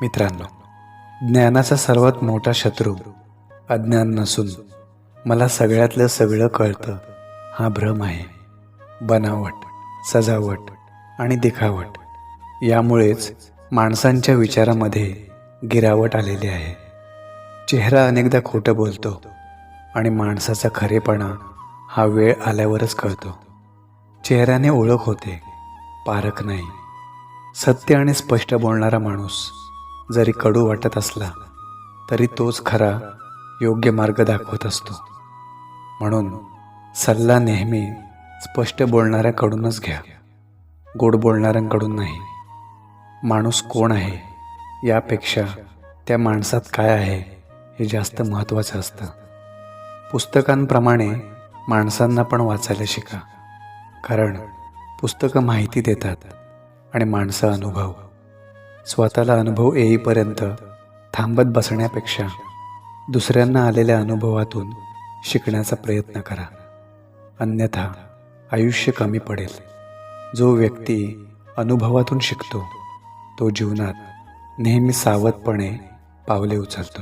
मित्रांनो, ज्ञानाचा सर्वात मोठा शत्रू अज्ञान नसून मला सगळ्यातलं सगळं कळतं हा भ्रम आहे. बनावट, सजावट आणि दिखावट यामुळेच माणसांच्या विचारामध्ये गिरावट आलेली आहे. चेहरा अनेकदा खोटं बोलतो आणि माणसाचा खरेपणा हा वेळ आल्यावरच कळतो. चेहऱ्याने ओळख होते, पारख नाही. सत्य आणि स्पष्ट बोलणारा माणूस जरी कडू वाटत असला तरी तोच खरा योग्य मार्ग दाखवत असतो. म्हणून सल्ला नेहमी स्पष्ट बोलणाऱ्याकडूनच घ्या, गोड बोलणाऱ्यांकडून नाही. माणूस कोण आहे यापेक्षा त्या माणसात काय आहे हे जास्त महत्त्वाचं असतं. पुस्तकांप्रमाणे माणसांना पण वाचायला शिका, कारण पुस्तकं माहिती देतात आणि माणसं अनुभव. स्वतःला अनुभव येईपर्यंत थांबत बसण्यापेक्षा दुसऱ्यांना आलेल्या अनुभवातून शिकण्याचा प्रयत्न करा, अन्यथा आयुष्य कमी पडेल. जो व्यक्ती अनुभवातून शिकतो तो जीवनात नेहमी सावधपणे पावले उचलतो.